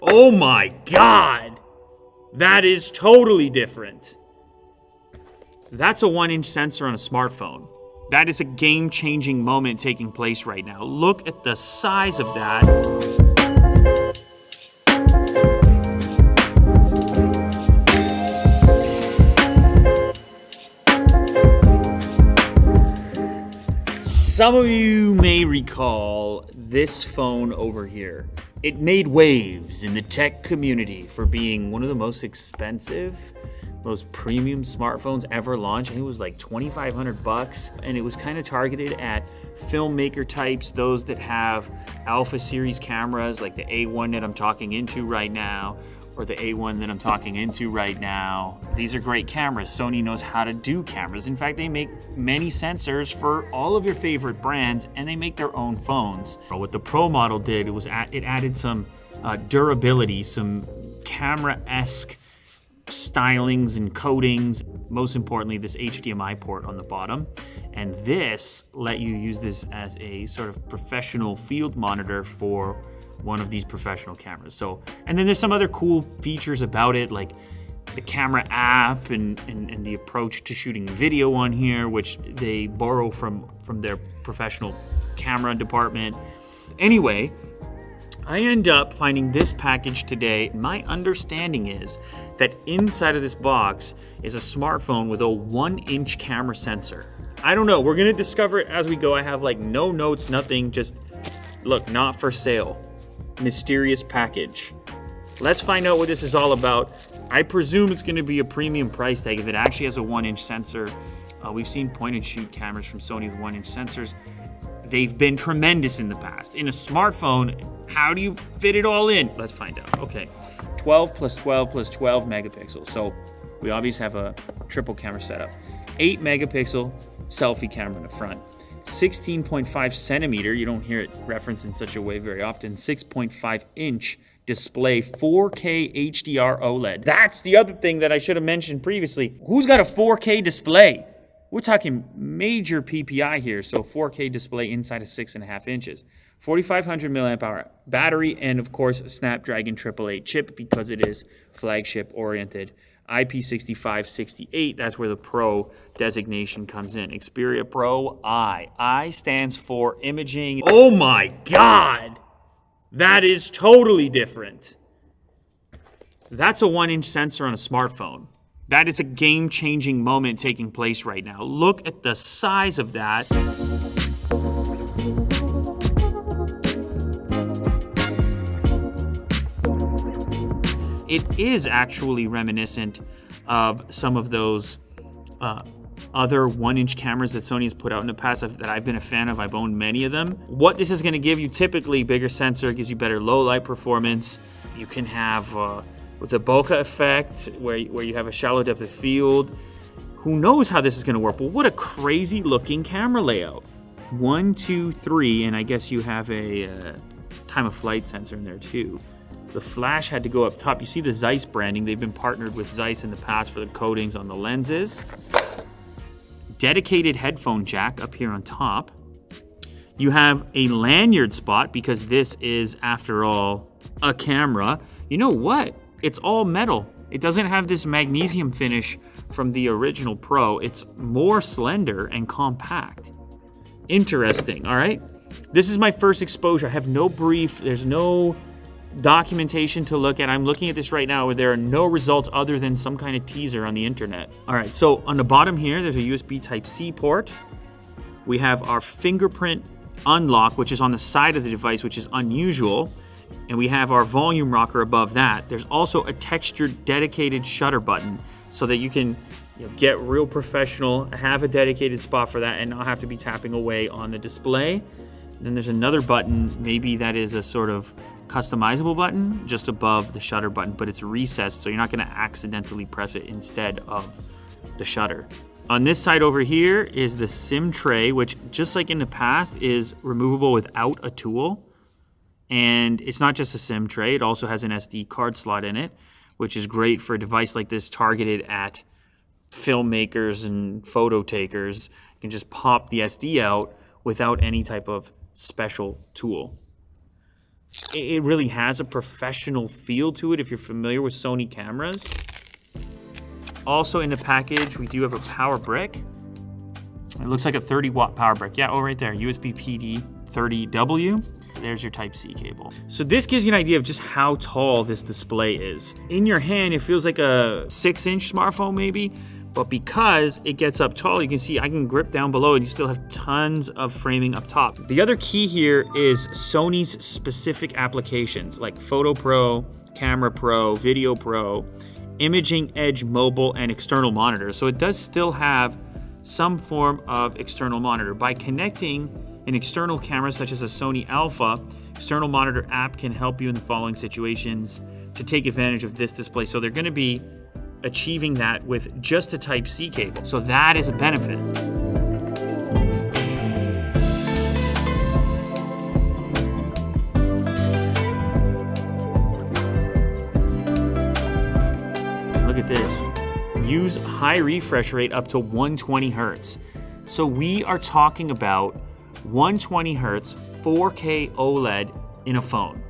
Oh my God! That is totally different. That's a 1-inch sensor on a smartphone. That is a game-changing moment taking place right now. Look at the size of that. Some of you may recall this phone over here. It made waves in the tech community for being one of the most expensive, most premium smartphones ever launched. I think it was like $2,500, and it was kind of targeted at filmmaker types, those that have Alpha series cameras like the A1 that I'm talking into right now, or the A1 that I'm talking into right now. These are great cameras. Sony knows how to do cameras. In fact, they make many sensors for all of your favorite brands, and they make their own phones. What the Pro model did was it added some durability, some camera-esque stylings and coatings. Most importantly, this HDMI port on the bottom. And this let you use this as a sort of professional field monitor for one of these professional cameras. And then there's some other cool features about it, like the camera app and the approach to shooting video on here, which they borrow from their professional camera department. Anyway, I end up finding this package today. My understanding is that inside of this box is a smartphone with a 1-inch camera sensor. I don't know, we're gonna discover it as we go. I have like no notes, nothing, just look, not for sale. Mysterious package. Let's find out what this is all about. I presume it's going to be a premium price tag if it actually has a 1-inch sensor. We've seen point-and-shoot cameras from Sony with 1-inch sensors. They've been tremendous in the past. In a smartphone, how do you fit it all in? Let's find out. Okay, 12 plus 12 plus 12 megapixels. So we obviously have a triple camera setup. 8 megapixel selfie camera in the front. 16.5 centimeter, you don't hear it referenced in such a way very often, 6.5 inch display, 4K HDR OLED. That's the other thing that I should have mentioned previously. Who's got a 4K display? We're talking major PPI here, so 4K display inside of 6.5 inches. 4,500 milliamp hour battery, and of course a Snapdragon 888 chip because it is flagship oriented. IP6568, that's where the Pro designation comes in. Xperia Pro I. I stands for imaging. Oh my God! That is totally different. That's a 1-inch sensor on a smartphone. That is a game-changing moment taking place right now. Look at the size of that. It is actually reminiscent of some of those other 1-inch cameras that Sony has put out in the past that I've been a fan of. I've owned many of them. What this is going to give you, typically bigger sensor, gives you better low light performance. You can have with the bokeh effect where you have a shallow depth of field. Who knows how this is going to work, but what a crazy looking camera layout. 1, 2, 3, and I guess you have a time of flight sensor in there too. The flash had to go up top. You see the Zeiss branding. They've been partnered with Zeiss in the past for the coatings on the lenses. Dedicated headphone jack up here on top. You have a lanyard spot because this is, after all, a camera. You know what? It's all metal. It doesn't have this magnesium finish from the original Pro. It's more slender and compact. Interesting, all right? This is my first exposure. I have no brief. There's no documentation to look at. I'm looking at this right now where there are no results other than some kind of teaser on the internet. All right, so on the bottom here, there's a USB Type-C port. We have our fingerprint unlock, which is on the side of the device, which is unusual. And we have our volume rocker above that. There's also a textured dedicated shutter button so that you can get real professional, have a dedicated spot for that and not have to be tapping away on the display. Then there's another button, maybe that is a sort of customizable button just above the shutter button, but it's recessed, so you're not going to accidentally press it instead of the shutter. On this side over here is the SIM tray, which just like in the past is removable without a tool. And it's not just a SIM tray, it also has an SD card slot in it, which is great for a device like this targeted at filmmakers and photo takers. You can just pop the SD out without any type of special tool. It really has a professional feel to it if you're familiar with Sony cameras. Also in the package, we do have a power brick. It looks like a 30-watt power brick. Yeah, oh, right there, USB PD 30W. There's your Type-C cable. So this gives you an idea of just how tall this display is. In your hand, it feels like a 6-inch smartphone maybe, but because it gets up tall, you can see I can grip down below and you still have tons of framing up top. The other key here is Sony's specific applications like Photo Pro, Camera Pro, Video Pro, Imaging Edge Mobile, and external monitor. So it does still have some form of external monitor. By connecting an external camera such as a Sony Alpha, external monitor app can help you in the following situations to take advantage of this display. So they're going to be achieving that with just a Type-C cable. So that is a benefit. Look at this. Use high refresh rate up to 120 hertz. So we are talking about 120 hertz 4K OLED in a phone.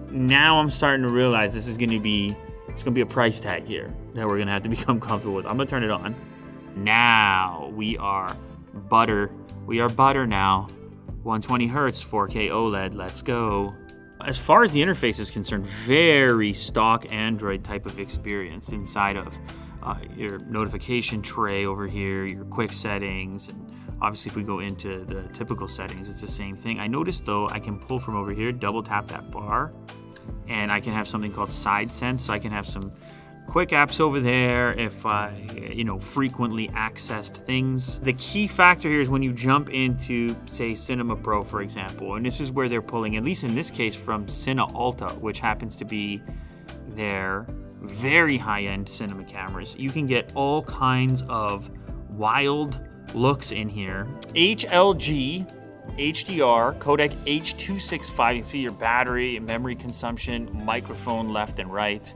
Now I'm starting to realize this is going to be a price tag here that we're gonna have to become comfortable with. I'm gonna turn it on. Now we are butter. We are butter now. 120 hertz, 4K OLED, let's go. As far as the interface is concerned, very stock Android type of experience inside of your notification tray over here, your quick settings, and obviously if we go into the typical settings, it's the same thing. I noticed though, I can pull from over here, double tap that bar, and I can have something called side sense, so I can have some quick apps over there if I, frequently accessed things. The key factor here is when you jump into, say, Cinema Pro, for example, and this is where they're pulling, at least in this case, from Cine Alta, which happens to be their very high-end cinema cameras. You can get all kinds of wild looks in here. HLG, HDR, codec H.265, you can see your battery, memory consumption, microphone left and right.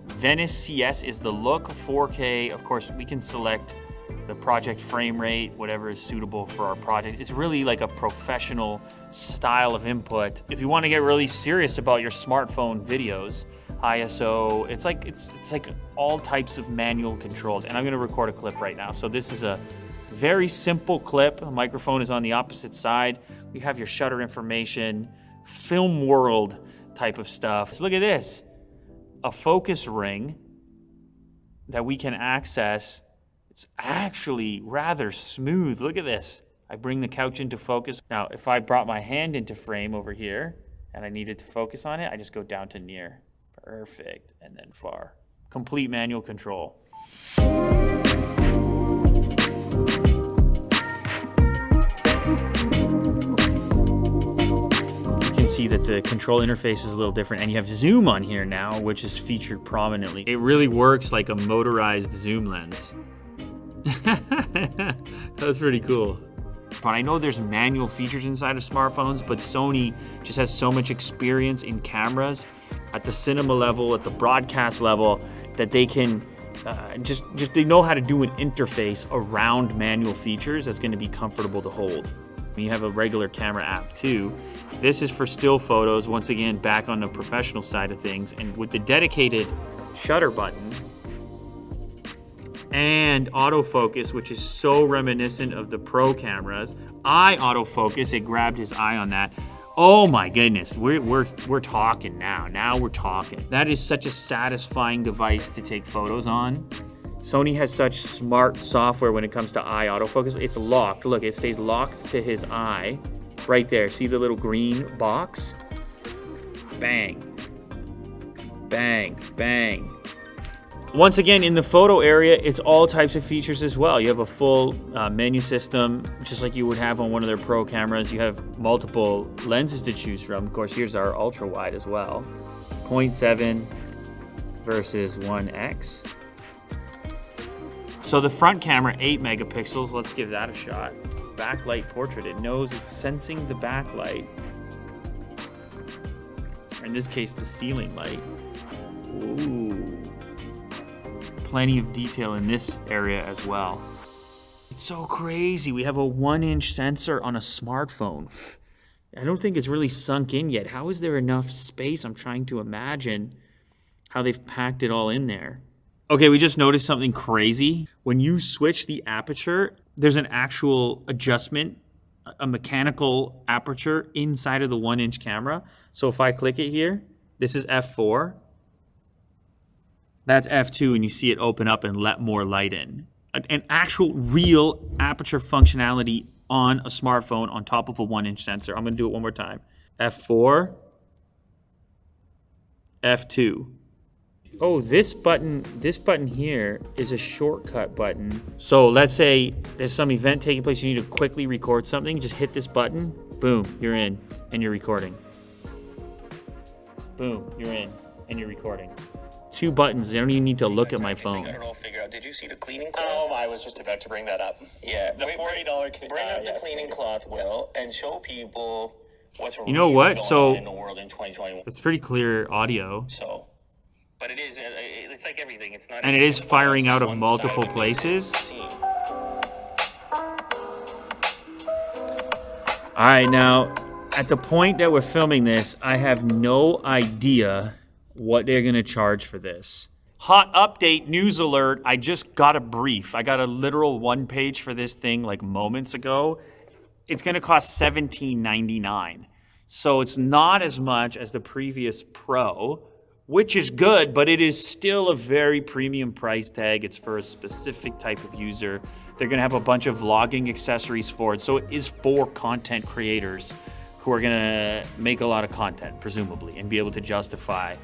Venice CS is the look, 4K. Of course, we can select the project frame rate, whatever is suitable for our project. It's really like a professional style of input. If you want to get really serious about your smartphone videos, ISO, it's like all types of manual controls. And I'm going to record a clip right now. So this is a very simple clip. The microphone is on the opposite side. We have your shutter information, film world type of stuff. So look at this. A focus ring that we can access. It's actually rather smooth. Look at this. I bring the couch into focus. Now, if I brought my hand into frame over here and I needed to focus on it, I just go down to near. Perfect. And then far. Complete manual control. See that the control interface is a little different, and you have zoom on here now, which is featured prominently. It really works like a motorized zoom lens. That's pretty cool. But I know there's manual features inside of smartphones, but Sony just has so much experience in cameras at the cinema level, at the broadcast level, that they can they know how to do an interface around manual features that's going to be comfortable to hold. You have a regular camera app too. This is for still photos, once again, back on the professional side of things. And with the dedicated shutter button and autofocus, which is so reminiscent of the Pro cameras. Eye autofocus, it grabbed his eye on that. Oh my goodness, we're talking now. Now we're talking. That is such a satisfying device to take photos on. Sony has such smart software when it comes to eye autofocus. It's locked. Look, it stays locked to his eye. Right there. See the little green box? Bang. Bang. Bang. Once again, in the photo area, it's all types of features as well. You have a full menu system, just like you would have on one of their Pro cameras. You have multiple lenses to choose from. Of course, here's our ultra wide as well. 0.7 versus 1x. So the front camera, 8 megapixels. Let's give that a shot. Backlight portrait. It knows it's sensing the backlight. Or in this case, the ceiling light. Ooh. Plenty of detail in this area as well. It's so crazy. We have a 1-inch sensor on a smartphone. I don't think it's really sunk in yet. How is there enough space? I'm trying to imagine how they've packed it all in there. Okay, we just noticed something crazy. When you switch the aperture, there's an actual adjustment, a mechanical aperture inside of the 1-inch camera. So if I click it here, this is f4. That's f2, and you see it open up and let more light in. An actual real aperture functionality on a smartphone on top of a 1-inch sensor. I'm gonna do it one more time. F4, F2. Oh, this button here is a shortcut button. So let's say there's some event taking place, you need to quickly record something, just hit this button, boom, you're in, and you're recording. Boom, you're in, and you're recording. 2 buttons, I don't even need to look at my phone. Figure out. Did you see the cleaning cloth? Oh, I was just about to bring that up. Yeah. The $40 kit. Bring up the cleaning cloth, Will, and show people what's You know what? going So on in the world in 2021. it's pretty clear audio. So, but it is, it's like everything. It's not. And it is firing out of multiple places. All right, now, at the point that we're filming this, I have no idea what they're gonna charge for this. Hot update, news alert, I just got a brief. I got a literal 1 page for this thing like moments ago. It's gonna cost $17.99. So it's not as much as the previous Pro, which is good, but it is still a very premium price tag. It's for a specific type of user. They're gonna have a bunch of vlogging accessories for it. So it is for content creators who are gonna make a lot of content, presumably, and be able to justify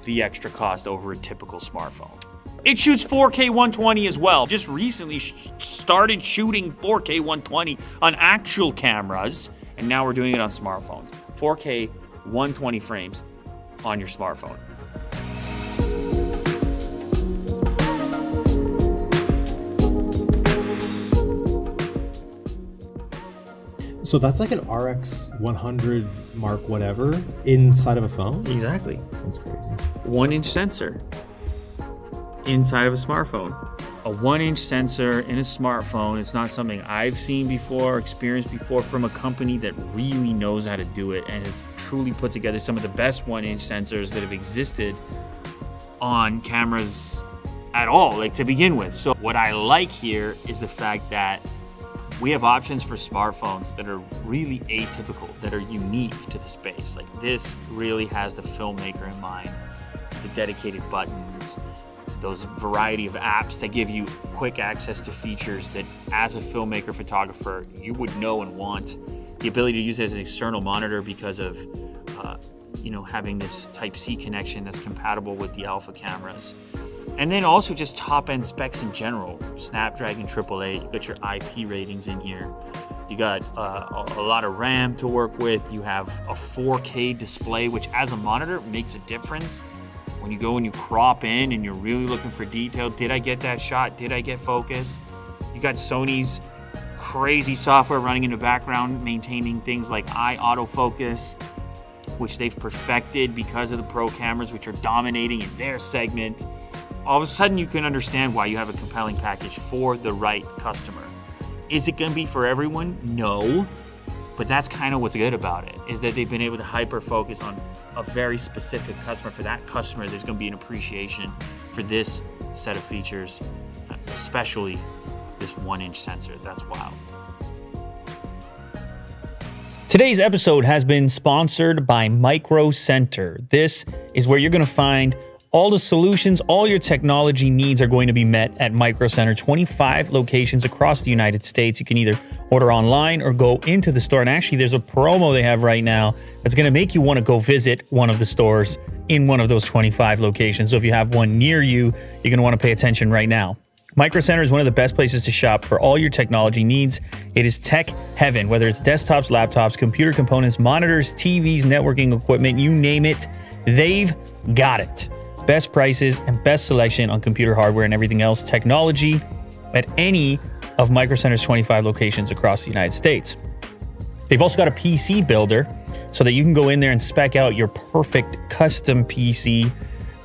the extra cost over a typical smartphone. It shoots 4K 120 as well. Just recently started shooting 4K 120 on actual cameras, and now we're doing it on smartphones. 4K 120 frames on your smartphone. So that's like an RX 100 Mark whatever inside of a phone? Exactly. That's crazy. 1-inch sensor inside of a smartphone. A 1-inch sensor in a smartphone is not something I've seen before, experienced before from a company that really knows how to do it and has truly put together some of the best 1-inch sensors that have existed on cameras at all, like to begin with. So what I like here is the fact that we have options for smartphones that are really atypical, that are unique to the space. Like this really has the filmmaker in mind, the dedicated buttons, those variety of apps that give you quick access to features that as a filmmaker, photographer, you would know and want. The ability to use it as an external monitor because of having this Type-C connection that's compatible with the alpha cameras. And then also just top-end specs in general. Snapdragon 888, you got your IP ratings in here. You got a lot of RAM to work with. You have a 4K display, which as a monitor makes a difference. When you go and you crop in and you're really looking for detail, did I get that shot? Did I get focus? You got Sony's crazy software running in the background, maintaining things like eye autofocus, which they've perfected because of the Pro cameras, which are dominating in their segment. All of a sudden, you can understand why you have a compelling package for the right customer. Is it gonna be for everyone? No, but that's kind of what's good about it, is that they've been able to hyper-focus on a very specific customer. For that customer, there's gonna be an appreciation for this set of features, especially this 1-inch sensor. That's wild. Today's episode has been sponsored by Micro Center. This is where you're gonna find all the solutions, all your technology needs are going to be met at Micro Center. 25 locations across the United States. You can either order online or go into the store. And actually, there's a promo they have right now that's going to make you want to go visit one of the stores in one of those 25 locations. So if you have one near you, you're going to want to pay attention right now. Micro Center is one of the best places to shop for all your technology needs. It is tech heaven, whether it's desktops, laptops, computer components, monitors, TVs, networking equipment, you name it, they've got it. Best prices and best selection on computer hardware and everything else, technology at any of Micro Center's 25 locations across the United States. They've also got a PC builder so that you can go in there and spec out your perfect custom PC,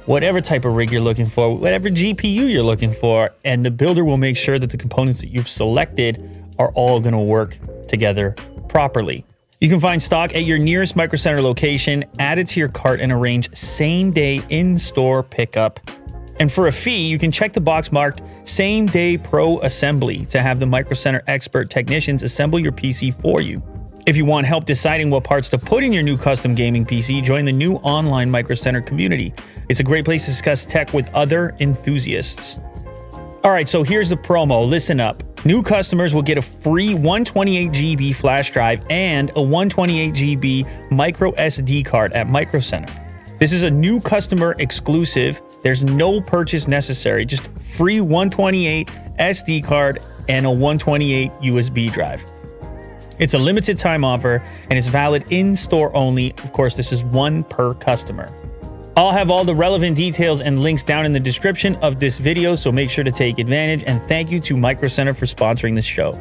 whatever type of rig you're looking for, whatever GPU you're looking for, and the builder will make sure that the components that you've selected are all going to work together properly. You can find stock at your nearest Micro Center location, add it to your cart, and arrange same-day in-store pickup. And for a fee, you can check the box marked Same-Day Pro Assembly to have the Micro Center expert technicians assemble your PC for you. If you want help deciding what parts to put in your new custom gaming PC, join the new online Micro Center community. It's a great place to discuss tech with other enthusiasts. All right, so here's the promo. Listen up. New customers will get a free 128GB flash drive and a 128GB micro SD card at Micro Center. This is a new customer exclusive. There's no purchase necessary, just free 128 SD card and a 128 USB drive. It's a limited time offer and it's valid in store only. Of course, this is one per customer. I'll have all the relevant details and links down in the description of this video, so make sure to take advantage, and thank you to Micro Center for sponsoring this show.